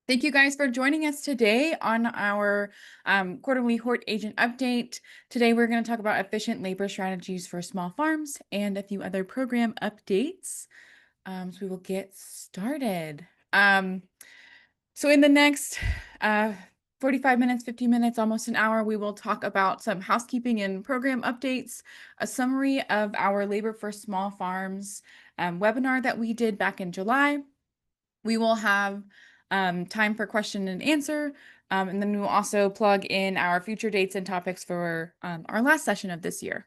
Thank you guys for joining us today on our quarterly Hort Agent Update. Today we're going to talk about efficient labor strategies for small farms and a few other program updates. So we will get started. So in the next 45 minutes, 50 minutes, almost an hour, we will talk about some housekeeping and program updates, a summary of our Labor for Small Farms webinar that we did back in July. We will have time for question and answer, and then we will also plug in our future dates and topics for our last session of this year.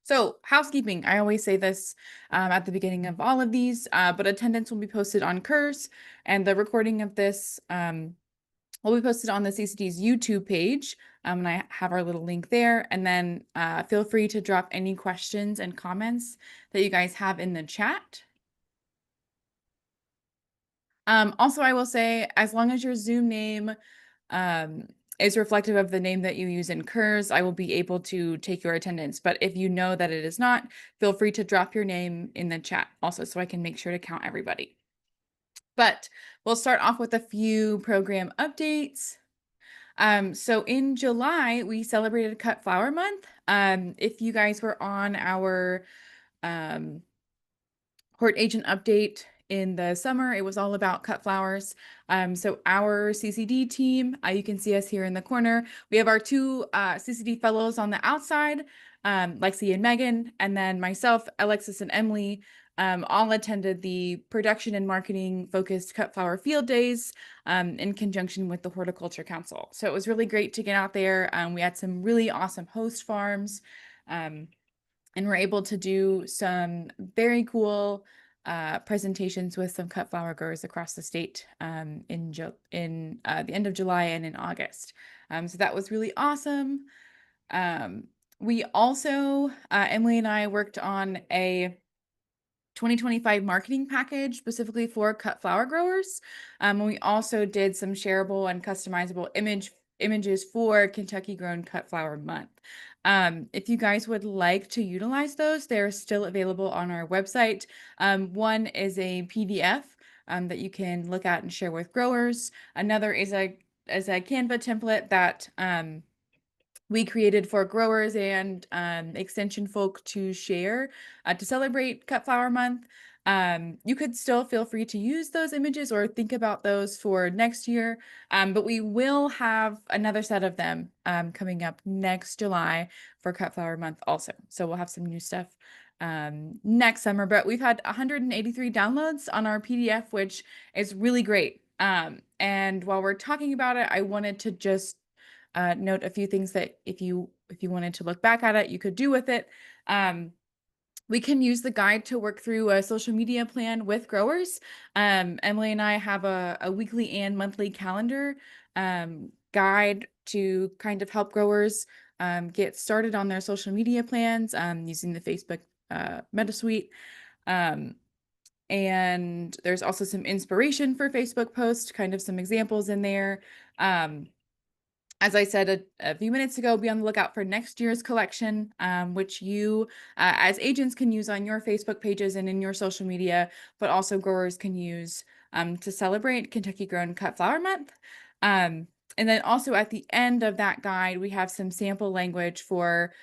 So housekeeping, I always say this at the beginning of all of these, but attendance will be posted on CURS, and the recording of this will be posted on the CCD's YouTube page, and I have our little link there. And then feel free to drop any questions and comments that you guys have in the chat. Also, I will say, as long as your Zoom name is reflective of the name that you use in CURS, I will be able to take your attendance. But if you know that it is not, feel free to drop your name in the chat also, so I can make sure to count everybody. But we'll start off with a few program updates. So in July, we celebrated Cut Flower Month. If you guys were on our Hort Agent Update in the summer, it was all about cut flowers. So our CCD team, you can see us here in the corner. We have our two CCD fellows on the outside, Lexi and Megan, and then myself, Alexis and Emily, all attended the production and marketing focused cut flower field days in conjunction with the Horticulture Council. So it was really great to get out there. We had some really awesome host farms. And we're able to do some very cool presentations with some cut flower growers across the state in the end of July and in August. So that was really awesome. We also, Emily and I worked on a 2025 marketing package specifically for cut flower growers. We also did some shareable and customizable images for Kentucky Grown Cut Flower Month. If you guys would like to utilize those, they're still available on our website. One is a PDF that you can look at and share with growers. Another is a Canva template that we created for growers and extension folk to share to celebrate Cut Flower Month. You could still feel free to use those images or think about those for next year, but we will have another set of them coming up next July for Cut Flower Month also. So we'll have some new stuff next summer, but we've had 183 downloads on our PDF, which is really great. And while we're talking about it, I wanted to just note a few things that if you wanted to look back at it, you could do with it. We can use the guide to work through a social media plan with growers. Emily and I have a weekly and monthly calendar guide to kind of help growers get started on their social media plans using the Facebook Meta Suite. And there's also some inspiration for Facebook posts, kind of some examples in there. As I said a few minutes ago, be on the lookout for next year's collection, which you as agents can use on your Facebook pages and in your social media, but also growers can use to celebrate Kentucky Grown Cut Flower Month. And then also at the end of that guide, we have some sample language for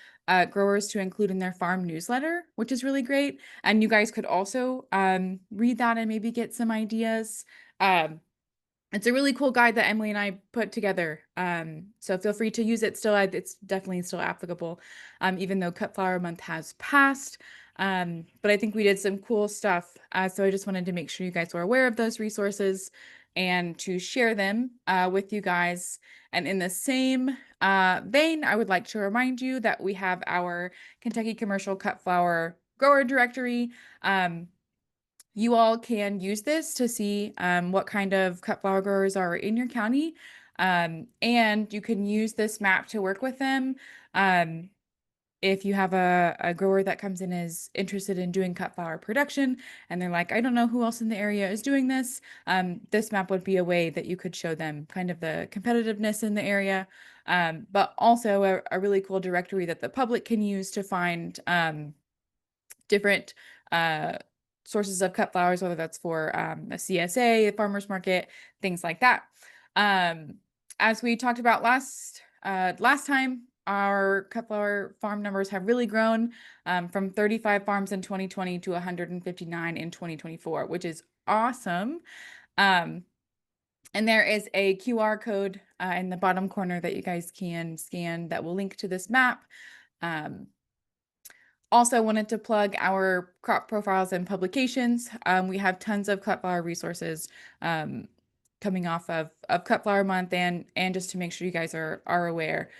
growers to include in their farm newsletter, which is really great. And you guys could also read that and maybe get some ideas. It's a really cool guide that Emily and I put together. So feel free to use it still. It's definitely still applicable, even though Cut Flower Month has passed. But I think we did some cool stuff. So I just wanted to make sure you guys were aware of those resources and to share them with you guys. And in the same vein, I would like to remind you that we have our Kentucky Commercial Cut Flower Grower Directory. You all can use this to see what kind of cut flower growers are in your county. And you can use this map to work with them. If you have a grower that comes in is interested in doing cut flower production and they're like, I don't know who else in the area is doing this, this map would be a way that you could show them kind of the competitiveness in the area, but also a really cool directory that the public can use to find different sources of cut flowers, whether that's for a CSA, a farmer's market, things like that. As we talked about last time, our cut flower farm numbers have really grown from 35 farms in 2020 to 159 in 2024, which is awesome. And there is a QR code in the bottom corner that you guys can scan that will link to this map. Also wanted to plug our crop profiles and publications. We have tons of cut flower resources coming off of cut flower month and just to make sure you guys are aware.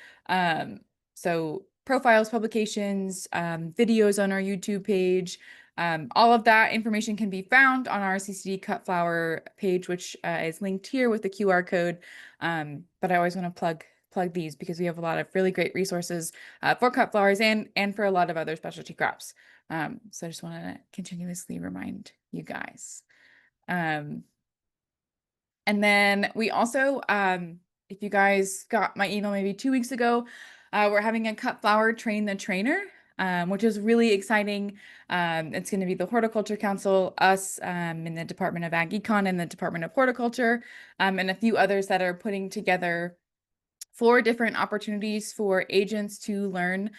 So profiles, publications, videos on our YouTube page, all of that information can be found on our CCD cut flower page, which is linked here with the QR code. But I always want to plug these because we have a lot of really great resources for cut flowers and for a lot of other specialty crops. So I just want to continuously remind you guys. And then we also, if you guys got my email maybe 2 weeks ago, we're having a cut flower train the trainer, which is really exciting. It's going to be the Horticulture Council, us in the Department of Ag Econ and the Department of Horticulture, and a few others that are putting together 4 different opportunities for agents to learn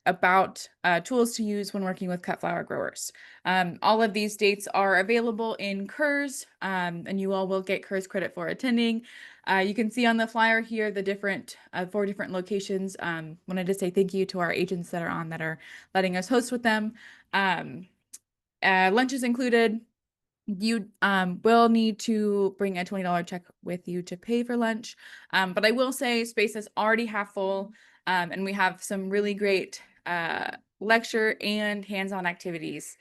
about tools to use when working with cut flower growers. All of these dates are available in KERS, and you all will get KERS credit for attending. You can see on the flyer here the different 4 different locations. Wanted to say thank you to our agents that are on that are letting us host with them. Lunch is included. You will need to bring a $20 check with you to pay for lunch. But I will say space is already half full, and we have some really great lecture and hands-on activities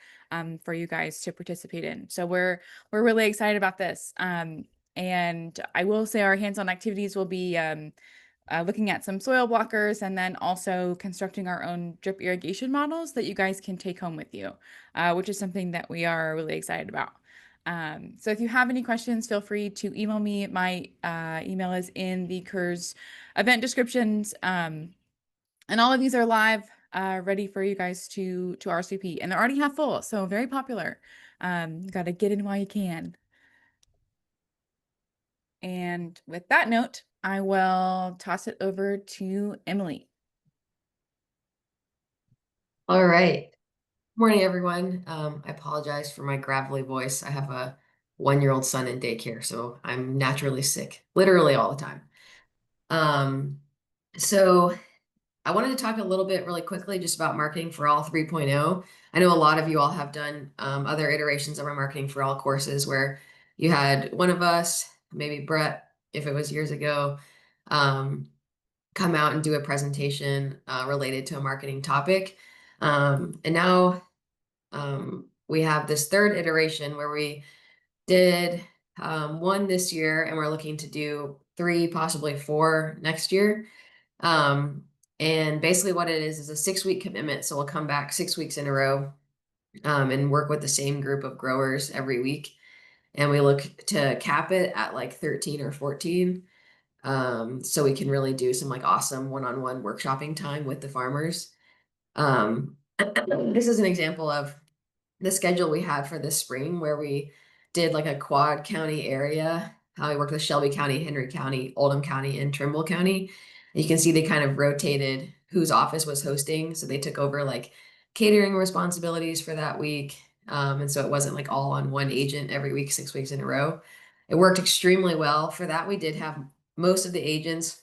for you guys to participate in. So we're really excited about this. And I will say our hands-on activities will be looking at some soil blockers and then also constructing our own drip irrigation models that you guys can take home with you, which is something that we are really excited about. So if you have any questions, feel free to email me. My email is in the KERS event descriptions. And all of these are live, ready for you guys to RSVP. And they're already half full, so very popular. You got to get in while you can. And with that note, I will toss it over to Emily. All right. Morning, everyone. I apologize for my gravelly voice. I have a 1-year-old son in daycare, so I'm naturally sick, literally all the time. So I wanted to talk a little bit really quickly just about Marketing for All 3.0. I know a lot of you all have done other iterations of our Marketing for All courses where you had one of us, maybe Brett, if it was years ago, come out and do a presentation related to a marketing topic. And now we have this 3rd iteration where we did 1 this year and we're looking to do 3, possibly 4 next year. And basically what it is a 6-week commitment. So we'll come back 6 weeks in a row and work with the same group of growers every week. And we look to cap it at like 13 or 14. So we can really do some like awesome one-on-one workshopping time with the farmers. This is an example of the schedule we had for this spring where we did like a quad county area. How we worked with Shelby County, Henry County, Oldham County, and Trimble County. And you can see they kind of rotated whose office was hosting. So they took over like catering responsibilities for that week. And so it wasn't like all on one agent every week, 6 weeks in a row. It worked extremely well. For that, we did have most of the agents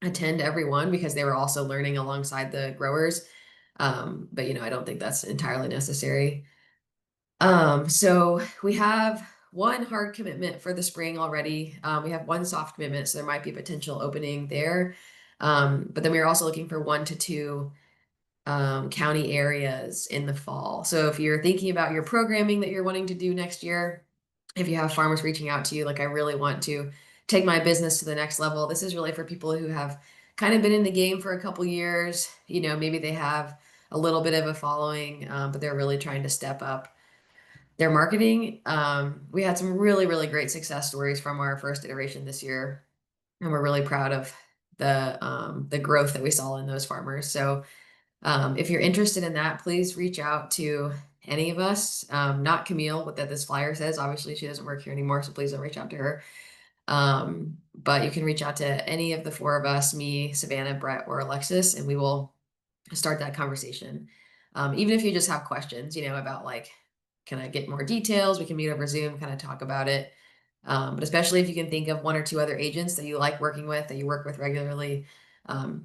attend every one because they were also learning alongside the growers. But I don't think that's entirely necessary. So we have 1 hard commitment for the spring already. We have 1 soft commitment, so there might be a potential opening there. But then we are also looking for 1 to 2 county areas in the fall. So if you're thinking about your programming that you're wanting to do next year, if you have farmers reaching out to you, like I really want to take my business to the next level, this is really for people who have kind of been in the game for a couple years. Maybe they have a little bit of a following, but they're really trying to step up their marketing. We had some really, really great success stories from our first iteration this year, and we're really proud of the growth that we saw in those farmers. So if you're interested in that, please reach out to any of us. Not Camille, but that this flyer says. Obviously, she doesn't work here anymore, so please don't reach out to her. But you can reach out to any of the four of us, me, Savannah, Brett, or Alexis, and we will start that conversation. Even if you just have questions, about like, can I get more details? We can meet over Zoom, kind of talk about it. But especially if you can think of one or two other agents that you like working with, that you work with regularly,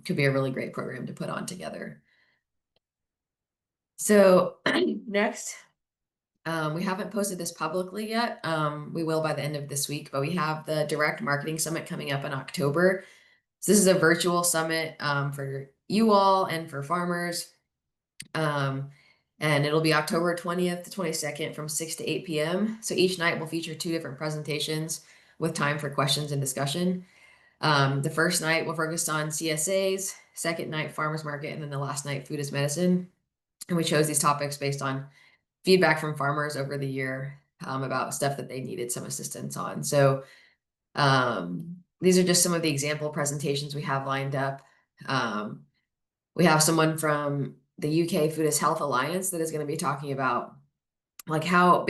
could be a really great program to put on together. So next, we haven't posted this publicly yet. We will by the end of this week, but we have the Direct Marketing Summit coming up in October. So this is a virtual summit for you all and for farmers. And it'll be October 20th to 22nd from 6 to 8 p.m. So each night will feature two different presentations with time for questions and discussion. The first night will focus on CSAs, second night farmers market, and then the last night food as medicine. And we chose these topics based on feedback from farmers over the year about stuff that they needed some assistance on. So these are just some of the example presentations we have lined up. We have someone from the UK Food as Health Alliance that is going to be talking about like how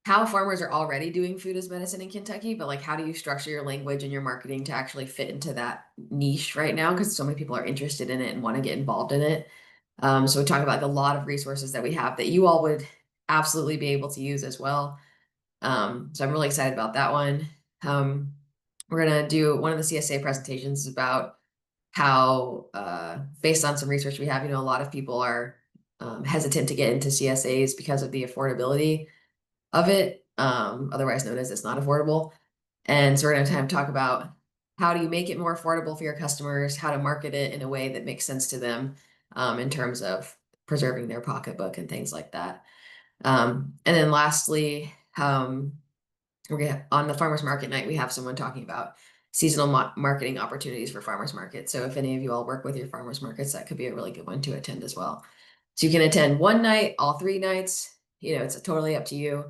farmers are already doing food as medicine in Kentucky, but like how do you structure your language and your marketing to actually fit into that niche right now? Because so many people are interested in it and want to get involved in it. So we talk about a lot of resources that we have that you all would absolutely be able to use as well. So I'm really excited about that one. We're gonna do one of the CSA presentations about how, based on some research we have, a lot of people are hesitant to get into CSAs because of the affordability of it, otherwise known as it's not affordable. And so we're going to kind of talk about how do you make it more affordable for your customers, how to market it in a way that makes sense to them in terms of preserving their pocketbook and things like that. And then lastly, on the farmers market night, we have someone talking about seasonal marketing opportunities for farmers markets. So if any of you all work with your farmers markets, that could be a really good one to attend as well. So you can attend one night, all 3 nights. It's totally up to you.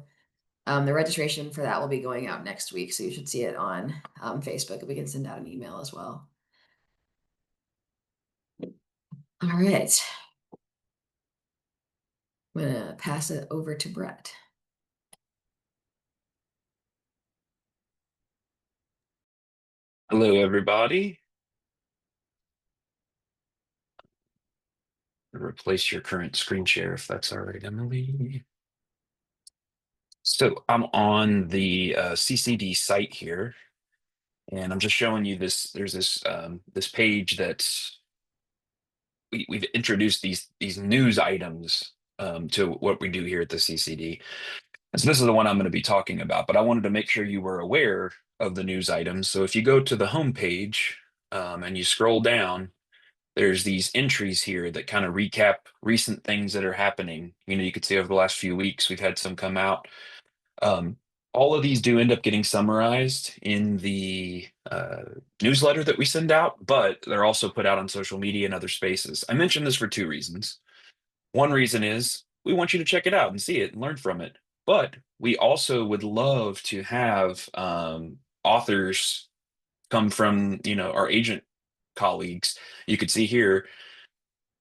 The registration for that will be going out next week, so you should see it on Facebook. We can send out an email as well. All right. I'm gonna pass it over to Brett. Hello, everybody. Replace your current screen share if that's all right, Emily. So I'm on the CCD site here, and I'm just showing you this. There's this page that we've introduced these news items to what we do here at the CCD. And so this is the one I'm going to be talking about, but I wanted to make sure you were aware of the news items. So if you go to the home page and you scroll down, there's these entries here that kind of recap recent things that are happening. You could see over the last few weeks, we've had some come out. Um, all of these do end up getting summarized in the newsletter that we send out, but they're also put out on social media and other spaces. I mention this for two reasons. One reason is we want you to check it out and see it and learn from it. But we also would love to have authors come from, our agent colleagues. You could see here,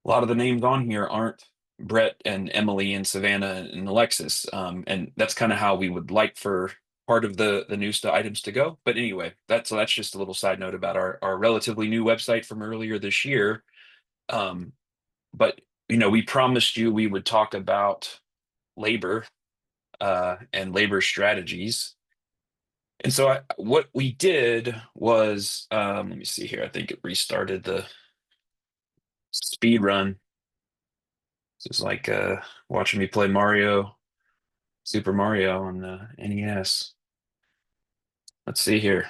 a lot of the names on here aren't Brett and Emily and Savannah and Alexis. And that's kind of how we would like for part of the news items to go. But anyway, that's just a little side note about our relatively new website from earlier this year. But we promised you we would talk about labor and labor strategies. And so what we did was, let me see here. I think it restarted the speed run. It's like watching me play Super Mario on the NES. Let's see here.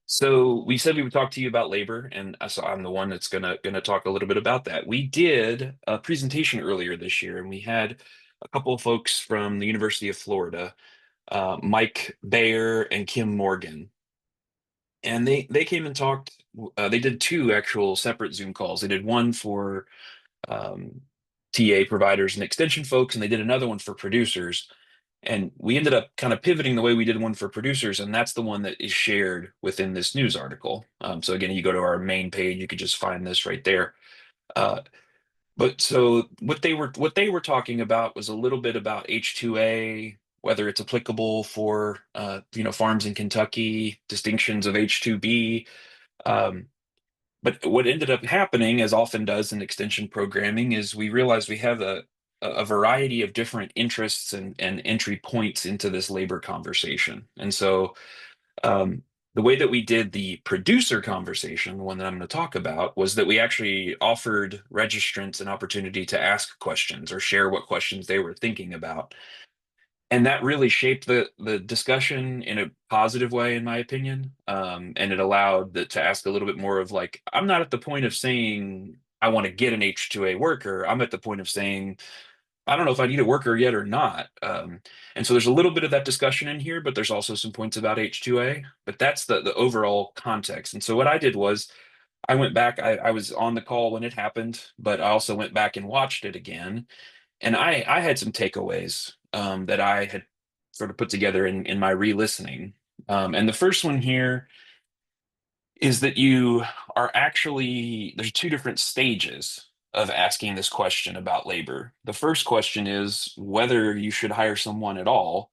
So we said we would talk to you about labor, and so I'm the one that's gonna talk a little bit about that. We did a presentation earlier this year, and we had a couple of folks from the University of Florida, Mike Bayer and Kim Morgan, and they came and talked. They did two actual separate Zoom calls. They did one for TA providers and extension folks, and they did another one for producers. And we ended up kind of pivoting the way we did one for producers, and that's the one that is shared within this news article. So again, you go to our main page, you could just find this right there. Uh, But so what they were talking about was a little bit about H2A, whether it's applicable for farms in Kentucky, distinctions of H2B. Um, but what ended up happening, as often does in extension programming, is we realized we have a variety of different interests and entry points into this labor conversation. And so um, the way that we did the producer conversation, the one that I'm going to talk about, was that we actually offered registrants an opportunity to ask questions or share what questions they were thinking about. And that really shaped the discussion in a positive way, in my opinion. And it allowed to ask a little bit more of like, I'm not at the point of saying I want to get an H2A worker. I'm at the point of saying, I don't know if I need a worker yet or not. And so there's a little bit of that discussion in here, but there's also some points about H2A. But that's the overall context. And so what I did was I went back, I was on the call when it happened, but I also went back and watched it again. And I had some takeaways that I had sort of put together in my re-listening. And the first one here is that you are actually, there's two different stages of asking this question about labor. The first question is whether you should hire someone at all.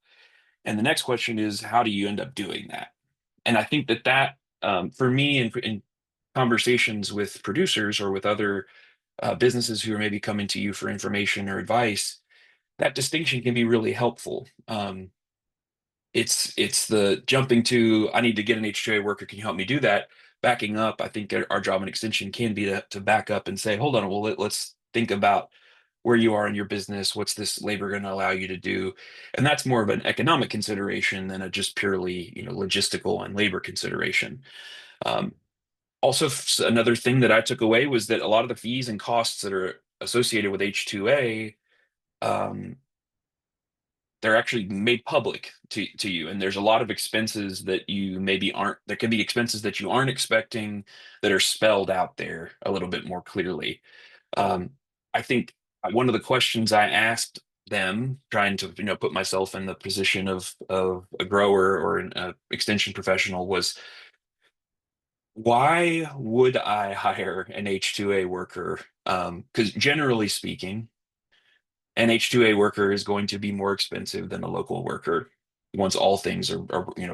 And the next question is, how do you end up doing that? And I think that for me, in conversations with producers or with other businesses who are maybe coming to you for information or advice, that distinction can be really helpful. It's the jumping to, I need to get an H2A worker. Can you help me do that? Backing up, I think our job and extension can be to back up and say, hold on, well, let's think about where you are in your business. What's this labor going to allow you to do? And that's more of an economic consideration than a just purely, logistical and labor consideration. Um, Also, another thing that I took away was that a lot of the fees and costs that are associated with H2A, um, they're actually made public to you, and there's a lot of expenses that you maybe aren't, there can be expenses that you aren't expecting that are spelled out there a little bit more clearly. um, I think one of the questions I asked them, trying to put myself in the position of a grower or an extension professional, was why would I hire an H2A worker? Because generally speaking, an H2A worker is going to be more expensive than a local worker once all things are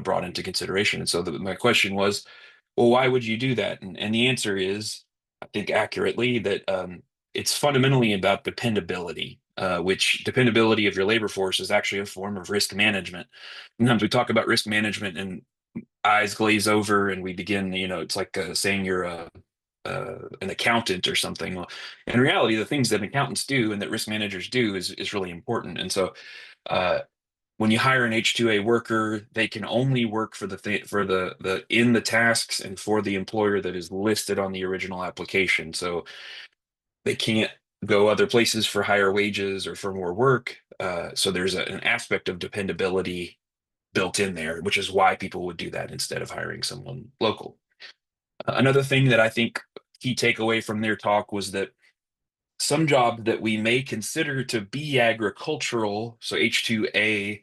brought into consideration. And so my question was, well, why would you do that? And the answer is, I think accurately, that it's fundamentally about dependability, which dependability of your labor force is actually a form of risk management. Sometimes we talk about risk management and eyes glaze over and we begin, it's like saying you're an accountant or something. Well, in reality, the things that accountants do and that risk managers do is really important. And so uh, when you hire an H2A worker, they can only work for the in the tasks and for the employer that is listed on the original application. So they can't go other places for higher wages or for more work. So there's an aspect of dependability built in there, which is why people would do that instead of hiring someone local. Another thing that I think key takeaway from their talk was that some jobs that we may consider to be agricultural, so H2A,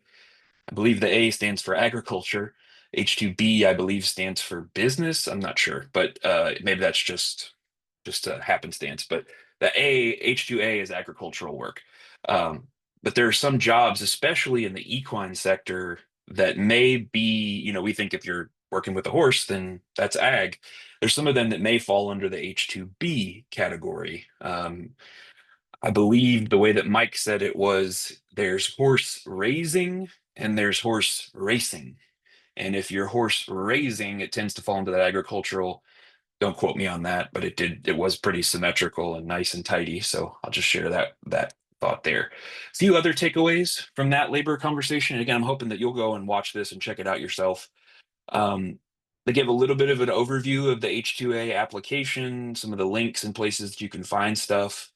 I believe the A stands for agriculture. H2B, I believe, stands for business. I'm not sure, but maybe that's just a happenstance. But the H2A is agricultural work. Um, but there are some jobs, especially in the equine sector, that may be, we think if you're working with a horse, then that's ag. There's some of them that may fall under the H2B category. I believe the way that Mike said it was there's horse raising and there's horse racing. And if you're horse raising, it tends to fall into that agricultural. Don't quote me on that, but it was pretty symmetrical and nice and tidy. So I'll just share that thought there. A few other takeaways from that labor conversation. Again, I'm hoping that you'll go and watch this and check it out yourself. Um, they give a little bit of an overview of the H2A application, some of the links and places that you can find stuff,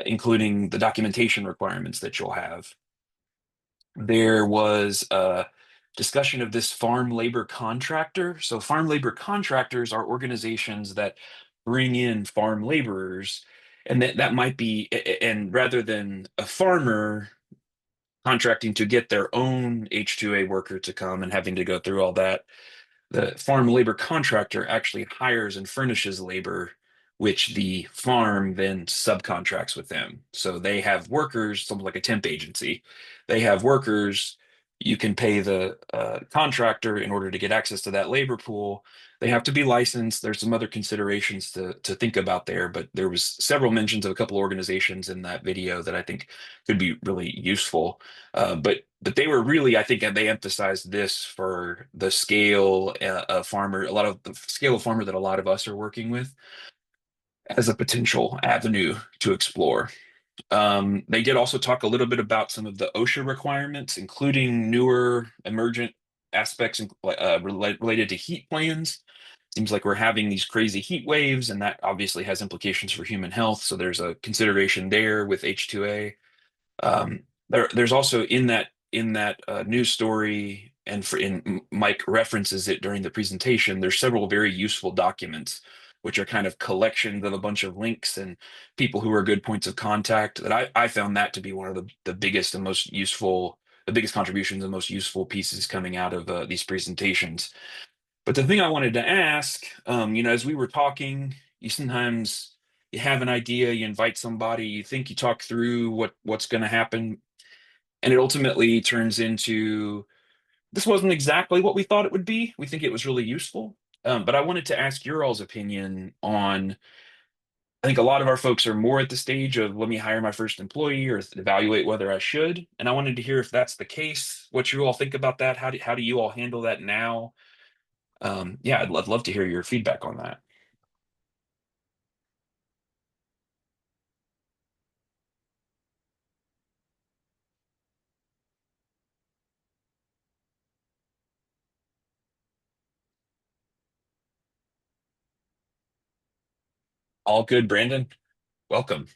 including the documentation requirements that you'll have. There was a discussion of this farm labor contractor. So farm labor contractors are organizations that bring in farm laborers, and that might be, and rather than a farmer contracting to get their own H2A worker to come and having to go through all that, the farm labor contractor actually hires and furnishes labor which the farm then subcontracts with them. So they have workers, something like a temp agency. They have workers. You can pay the contractor in order to get access to that labor pool. They have to be licensed. There's some other considerations to think about there, but there was several mentions of a couple organizations in that video that I think could be really useful. But they were really, I think, they emphasized this for the scale of farmer, a lot of the scale of farmer that a lot of us are working with as a potential avenue to explore. They did also talk a little bit about some of the OSHA requirements, including newer emergent aspects related to heat plans. Seems like we're having these crazy heat waves, and that obviously has implications for human health. So there's a consideration there with H2A. There's also in that news story, and Mike references it during the presentation. There's several very useful documents, which are kind of collections of a bunch of links and people who are good points of contact. That I found that to be one of the biggest and most useful, the biggest contributions and most useful pieces coming out of these presentations. But the thing I wanted to ask, as we were talking, you sometimes you have an idea, you invite somebody, you think you talk through what's going to happen, and it ultimately turns into this wasn't exactly what we thought it would be. We think it was really useful, but I wanted to ask your all's opinion on. I think a lot of our folks are more at the stage of let me hire my first employee or evaluate whether I should, and I wanted to hear if that's the case. What you all think about that? How do you all handle that now? Yeah, I'd love to hear your feedback on that. All good, Brandon. Welcome.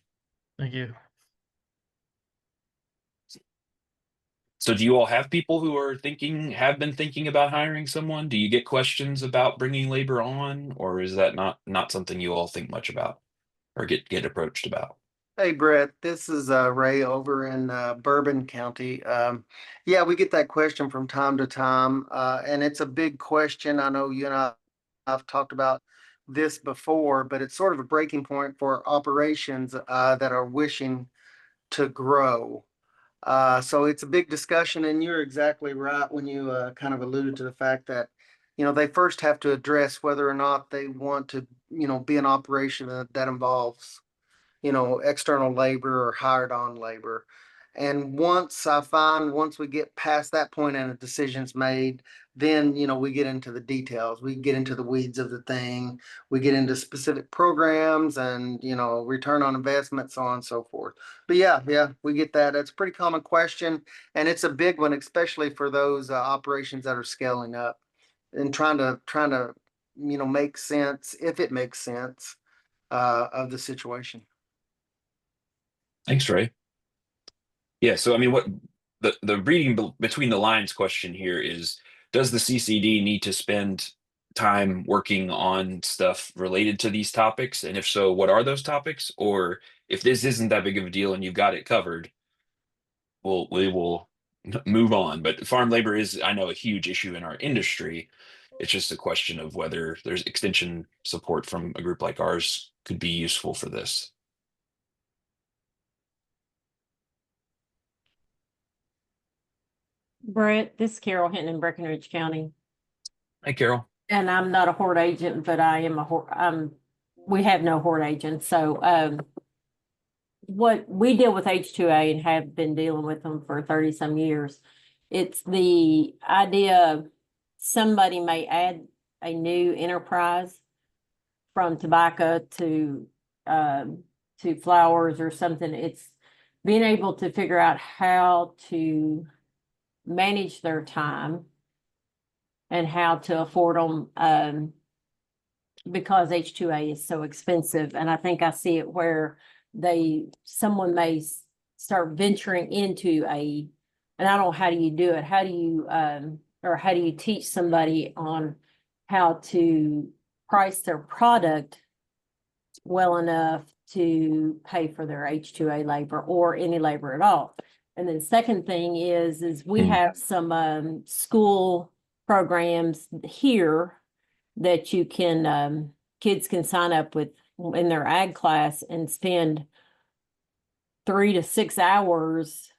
Thank you. So do you all have people who have been thinking about hiring someone? Do you get questions about bringing labor on, or is that not something you all think much about or get approached about? Hey Brett, this is Ray over in Bourbon County. Yeah, we get that question from time to time, and it's a big question. I know you and I've talked about this before, but it's sort of a breaking point for operations that are wishing to grow. So it's a big discussion, and you're exactly right when you kind of alluded to the fact that, they first have to address whether or not they want to, be an operation that involves, external labor or hired on labor. And once we get past that point and a decision's made, then, we get into the details. We get into the weeds of the thing. We get into specific programs and, return on investment, so on and so forth. But yeah, we get that. It's a pretty common question. And it's a big one, especially for those operations that are scaling up and trying to, make sense, if it makes sense, of the situation. Thanks, Ray. Yeah, so I mean, what the reading between the lines question here is, does the CCD need to spend time working on stuff related to these topics? And if so, what are those topics? Or if this isn't that big of a deal and you've got it covered, we will move on. But farm labor is, I know, a huge issue in our industry. It's just a question of whether there's extension support from a group like ours could be useful for this. Brett, this is Carol Hinton in Breckenridge County, Hi, Carol. and I'm not a horde agent, but I am a horde. We have no horde agents, so what we deal with H2A and have been dealing with them for 30 some years. It's the idea of somebody may add a new enterprise from tobacco to flowers or something. It's being able to figure out how to manage their time and how to afford them because H2A is so expensive. And I think I see it where someone may start venturing into and I don't know, how do you do it? How do you teach somebody on how to price their product well enough to pay for their H2A labor or any labor at all? And then second thing is we have some school programs here that you can kids can sign up with in their ag class and spend 3 to 6 hours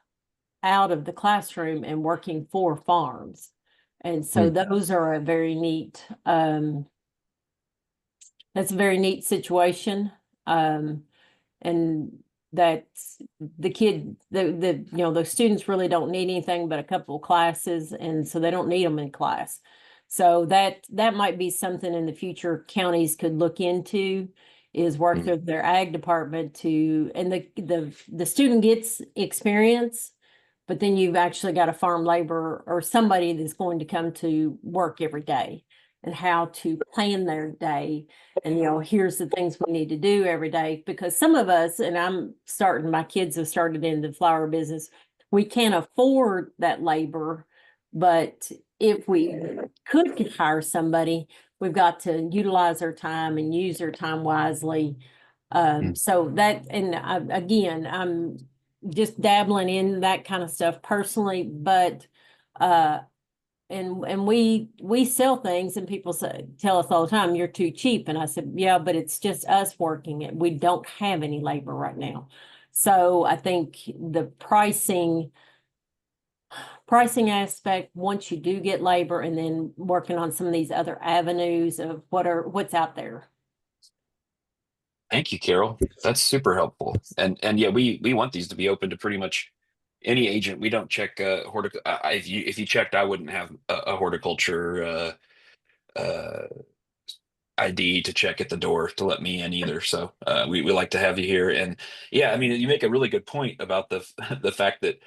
out of the classroom and working for farms. And so those are a very neat, that's a very neat situation. And that's the kid, the students really don't need anything but a couple of classes, and so they don't need them in class. So that might be something in the future counties could look into, is work through their ag department to, and the student gets experience, but then you've actually got a farm laborer or somebody that's going to come to work every day, and how to plan their day. And, here's the things we need to do every day, because some of us, and my kids have started in the flower business, we can't afford that labor. But if we could hire somebody, we've got to utilize their time and use their time wisely. So that, and again, I'm just dabbling in that kind of stuff personally, but, and we sell things, and people tell us all the time, you're too cheap. And I said, yeah, but it's just us working it. We don't have any labor right now. So I think the pricing aspect, once you do get labor, and then working on some of these other avenues of what's out there. Thank you, Carol. That's super helpful. And yeah, we want these to be open to pretty much any agent. We don't check if you checked, I wouldn't have a horticulture ID to check at the door to let me in either. So we like to have you here. And yeah, I mean, you make a really good point about the the fact that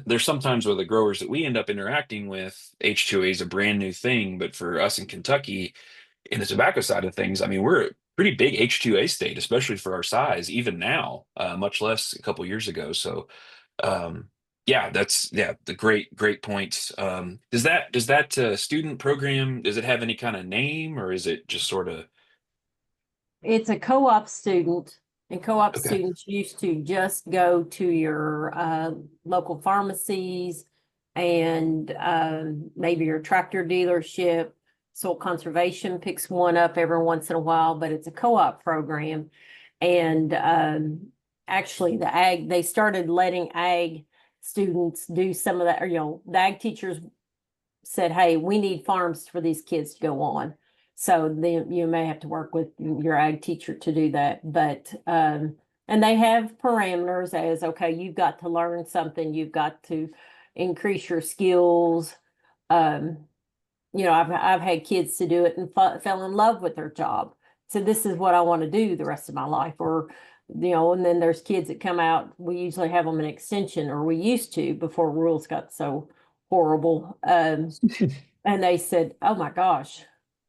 there's sometimes where the growers that we end up interacting with, H2A is a brand new thing, but for us in Kentucky, in the tobacco side of things, I mean, we're a pretty big H2A state, especially for our size, even now, much less a couple years ago. So yeah, the great points. Does that student program, does it have any kind of name, or is it just sort of It's a co-op student, and co-op okay? students used to just go to your local pharmacies and maybe your tractor dealership. Soil Conservation picks one up every once in a while, but it's a co-op program. And actually they started letting ag students do some of that, or, the ag teachers said, hey, we need farms for these kids to go on. So then you may have to work with your ag teacher to do that. But, and they have parameters as, okay, you've got to learn something, you've got to increase your skills. I've had kids to do it and fell in love with their job. So this is what I want to do the rest of my life. Or, and then there's kids that come out, we usually have them in extension, or we used to before rules got so horrible. And they said, oh my gosh,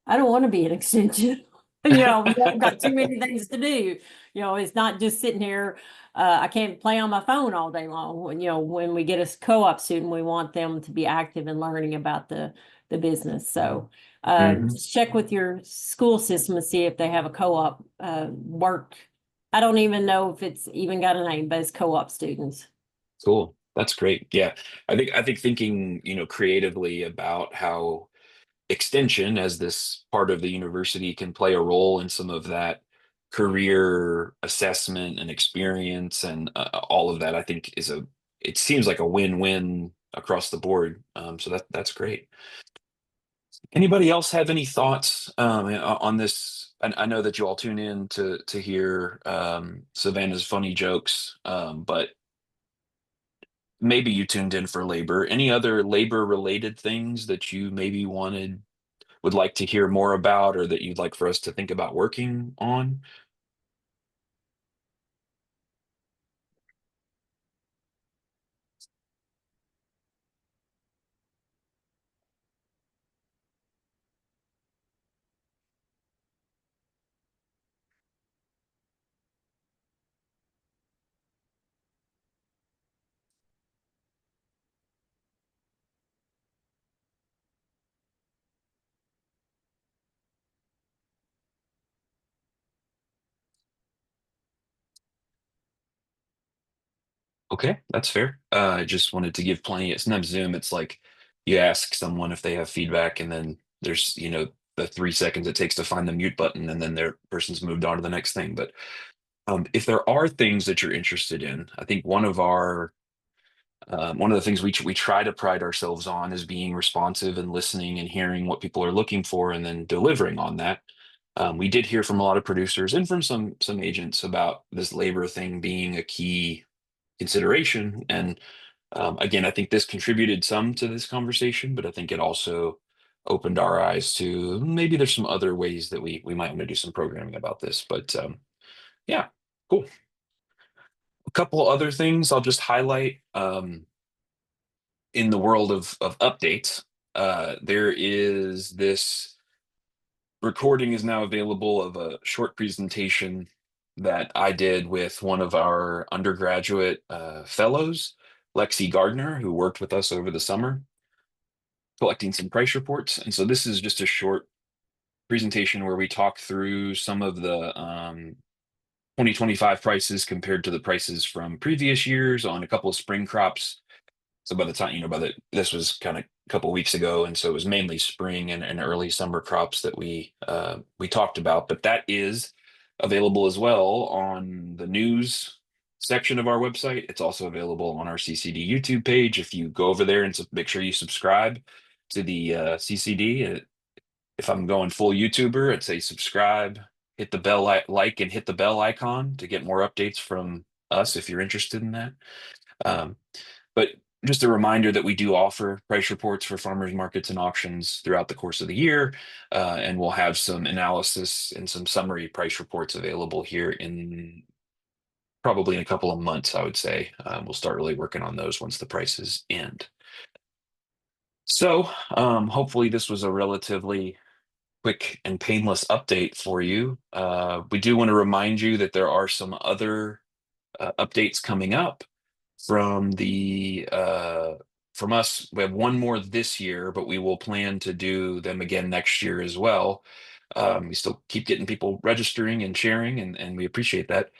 I don't want to be an extension. I've got too many things to do. It's not just sitting here. I can't play on my phone all day long. When we get a co-op student, we want them to be active and learning about the business. So just check with your school system and see if they have a co-op work. I don't even know if it's even got a name, but it's co-op students. Cool. That's great. Yeah. I think thinking, creatively about how extension as this part of the university can play a role in some of that career assessment and experience and all of that, I think it seems like a win-win across the board. So that's great. Anybody else have any thoughts on this? I know that you all tune in to hear Savannah's funny jokes, but maybe you tuned in for labor. Any other labor related things that you maybe would like to hear more about, or that you'd like for us to think about working on? Okay, that's fair. I just wanted to give plenty. Sometimes Zoom, it's like you ask someone if they have feedback, and then there's the 3 seconds it takes to find the mute button, and then their person's moved on to the next thing. But if there are things that you're interested in, I think one of the things we try to pride ourselves on is being responsive and listening and hearing what people are looking for and then delivering on that. We did hear from a lot of producers and from some agents about this labor thing being a key consideration. And again, I think this contributed some to this conversation, but I think it also opened our eyes to maybe there's some other ways that we might want to do some programming about this. But yeah, cool. A couple other things I'll just highlight in the world of updates. There is this recording is now available of a short presentation that I did with one of our undergraduate fellows, Lexi Gardner, who worked with us over the summer, collecting some price reports. And so this is just a short presentation where we talk through some of the 2025 prices compared to the prices from previous years on a couple of spring crops. So by the time, this was kind of a couple weeks ago, and so it was mainly spring and early summer crops that we talked about. But that is available as well on the news section of our website. It's also available on our CCD YouTube page. If you go over there and make sure you subscribe to the CCD. If I'm going full YouTuber, I'd say subscribe, hit the bell like and hit the bell icon to get more updates from us if you're interested in that. But just a reminder that we do offer price reports for farmers markets and auctions throughout the course of the year, and we'll have some analysis and some summary price reports available here in probably in a couple of months, I would say. We'll start really working on those once the prices end. So hopefully this was a relatively quick and painless update for you. We do want to remind you that there are some other updates coming up from from us. We have one more this year, but we will plan to do them again next year as well. We still keep getting people registering and sharing, and we appreciate that.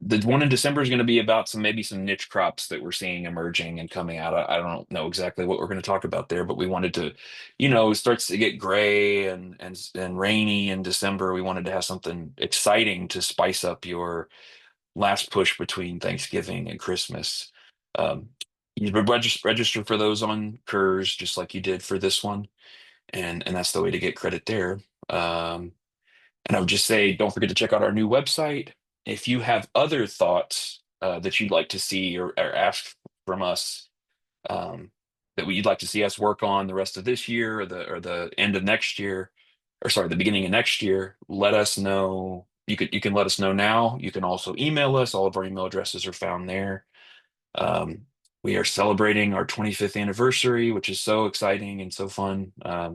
The one in December is going to be about maybe some niche crops that we're seeing emerging and coming out. I don't know exactly what we're going to talk about there, but we wanted to, it starts to get gray and rainy in December. We wanted to have something exciting to spice up your last push between Thanksgiving and Christmas. You register for those on KERS just like you did for this one, and that's the way to get credit there. And I would just say, don't forget to check out our new website. If you have other thoughts that you'd like to see or ask from us, that you'd like to see us work on the rest of this year or the end of next year, or sorry, the beginning of next year, let us know. You can let us know now. You can also email us. All of our email addresses are found there. We are celebrating our 25th anniversary, which is so exciting and so fun. I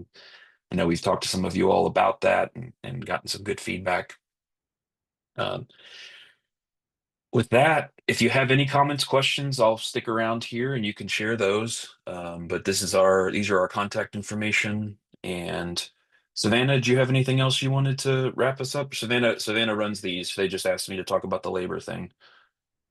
know we've talked to some of you all about that and gotten some good feedback. With that, if you have any comments, questions, I'll stick around here and you can share those. But these are our contact information. And Savannah, do you have anything else you wanted to wrap us up? Savannah runs these. They just asked me to talk about the labor thing.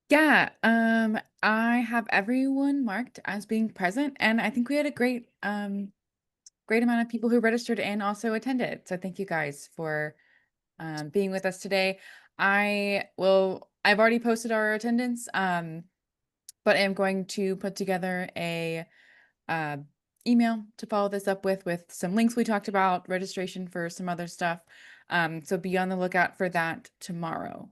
Yeah, I have everyone marked as being present, and I think we had a great amount of people who registered and also attended. So thank you guys for being with us today. I've already posted our attendance, but I am going to put together a email to follow this up with some links we talked about, registration for some other stuff. So be on the lookout for that tomorrow.